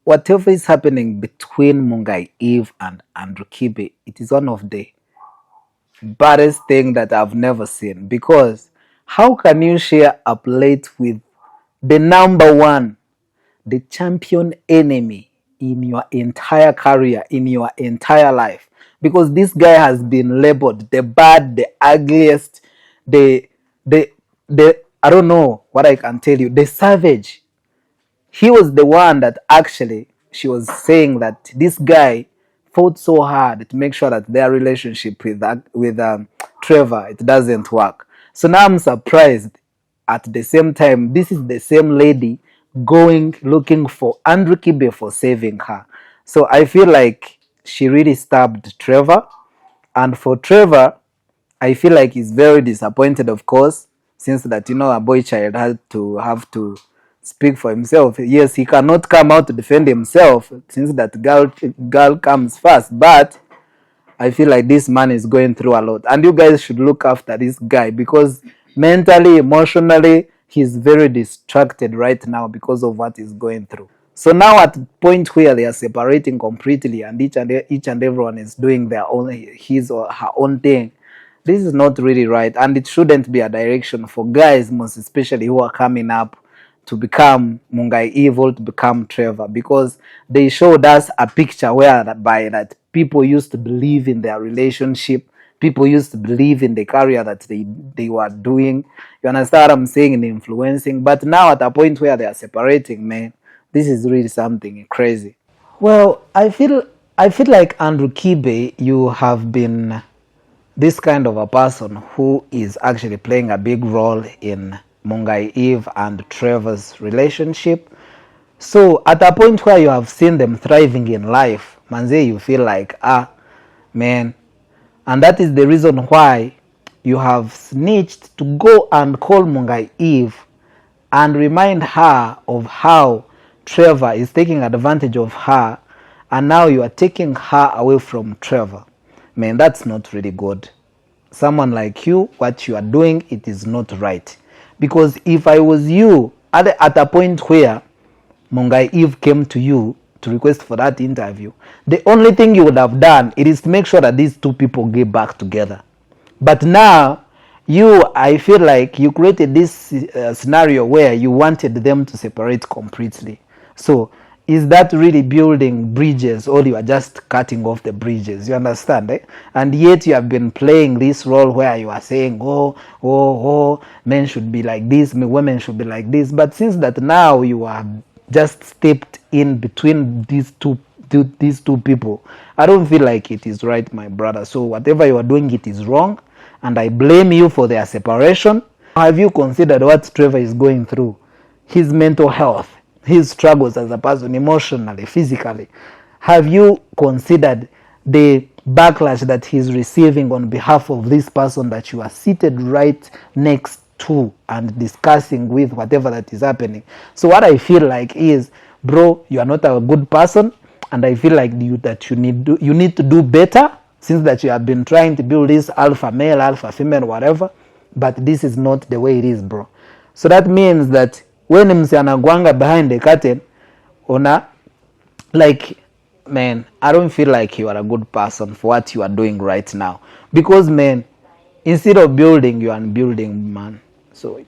whatever is happening between Mungai Eve and Andrew Kibe, it is one of the baddest thing that I've never seen. Because how can you share a plate with the number one, the champion enemy in your entire career, in your entire life? Because this guy has been labeled the bad, the ugliest, the the the I don't know what I can tell you, the savage. He was the one that actually she was saying that this guy fought so hard to make sure that their relationship with Trevor, it doesn't work. So now I'm surprised. At the same time, this is the same lady going looking for Andrew Kibe for saving her. So I feel like she really stabbed Trevor, and for Trevor, I feel like he's very disappointed, of course, since that a boy child had to have to speak for himself. Yes, he cannot come out to defend himself since that girl comes first, but I feel like this man is going through a lot, and you guys should look after this guy because mentally, emotionally, he's very distracted right now because of what he's going through. So now at the point where they are separating completely, and each and everyone is doing their own, his or her own thing, this is not really right, and it shouldn't be a direction for guys, most especially who are coming up to become Mungai Evil, to become Trevor, because they showed us a picture whereby that people used to believe in their relationship, people used to believe in the career that they were doing. You understand what I'm saying? In influencing, but now at a point where they are separating, man, this is really something crazy. Well, I feel like Andrew Kibe, you have been this kind of a person who is actually playing a big role in Mungai Eve and Trevor's relationship. So at a point where you have seen them thriving in life, manze, you feel like, man. And that is the reason why you have snitched to go and call Mungai Eve and remind her of how Trevor is taking advantage of her, and now you are taking her away from Trevor. Man, that's not really good. Someone like you, what you are doing, it is not right. Because if I was you, at a point where Mungai Eve came to you to request for that interview, the only thing you would have done, it is to make sure that these two people get back together. But now, I feel like you created this scenario where you wanted them to separate completely. So, is that really building bridges, or you are just cutting off the bridges? You understand, eh? And yet you have been playing this role where you are saying, men should be like this, women should be like this. But since that now you have just stepped in between these two people, I don't feel like it is right, my brother. So whatever you are doing, it is wrong, and I blame you for their separation. Have you considered what Trevor is going through? His mental health, his struggles as a person, emotionally, physically. Have you considered the backlash that he's receiving on behalf of this person that you are seated right next to and discussing with whatever that is happening? So what I feel like is, bro, you are not a good person, and I feel like you need to do better, since that you have been trying to build this alpha male, alpha female, whatever, but this is not the way it is, bro. So that means that when msi anagwanga behind the curtain, like, man, I don't feel like you are a good person for what you are doing right now. Because, man, instead of building, you are building, man. So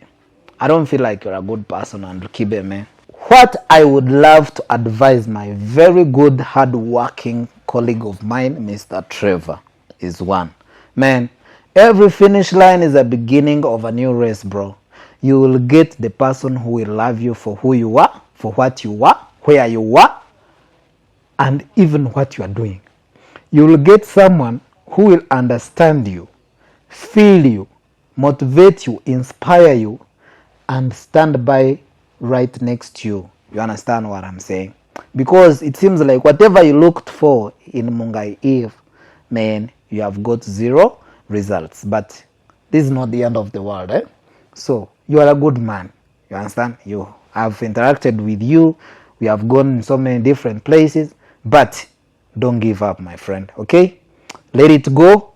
I don't feel like you're a good person, Andrew Kibe, man. What I would love to advise my very good, hard-working colleague of mine, Mr. Trevor, is one. Man, every finish line is a beginning of a new race, bro. You will get the person who will love you for who you are, for what you are, where you are, and even what you are doing. You will get someone who will understand you, feel you, motivate you, inspire you, and stand by right next to you. You understand what I'm saying? Because it seems like whatever you looked for in Mungai Eve, man, you have got zero results. But this is not the end of the world, eh? So you are a good man. You understand? You have interacted with you. We have gone in so many different places. But don't give up, my friend. Okay? Let it go.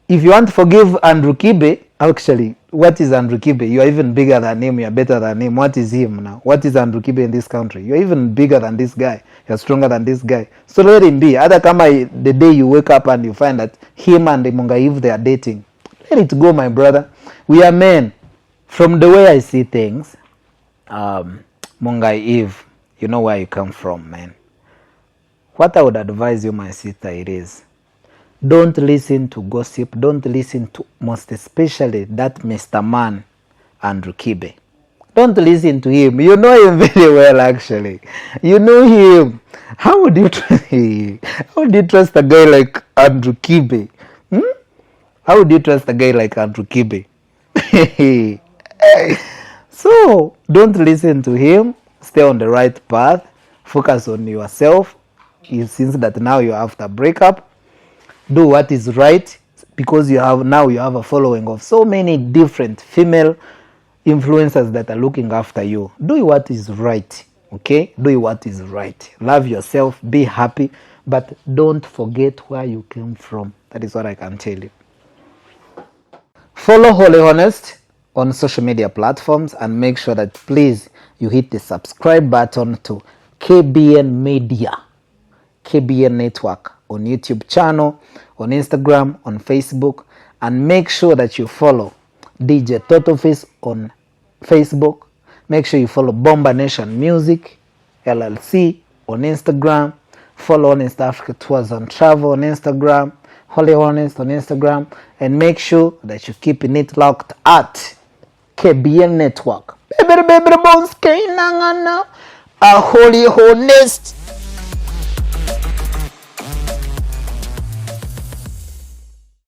If you want to forgive Andrew Kibe, Actually, what is Andrew Kibe? You are even bigger than him. You are better than him. What is him now? What is Andrew Kibe in this country? You are even bigger than this guy. You are stronger than this guy. So let him be. Other kama the day you wake up and you find that him and the Mungai, if they are dating, let it go, my brother. We are men. From the way I see things, Mungai Eve, you know where you come from, man. What I would advise you, my sister, it is, don't listen to gossip. Don't listen to, most especially, that Mr. Man, Andrew Kibe. Don't listen to him. You know him very well, actually. You know him. How would you trust a guy like Andrew Kibe? How would you trust a guy like Andrew Kibe? So, don't listen to him. Stay on the right path. Focus on yourself. Since that now you're after breakup, do what is right, because you have a following of so many different female influencers that are looking after you. Do what is right, okay? Do what is right. Love yourself, be happy, but don't forget where you came from. That is what I can tell you. Follow Holy Honest on social media platforms, and make sure that please you hit the subscribe button to KBN Media, KBN Network on YouTube channel, on Instagram, on Facebook, and make sure that you follow DJ Totoface on Facebook. Make sure you follow Bomba Nation Music LLC on Instagram. Follow Honest Africa Tours and Travel on Instagram, Holy Honest on Instagram, and make sure that you keep it locked at KBN Network. Baby bones, a Holy Honest.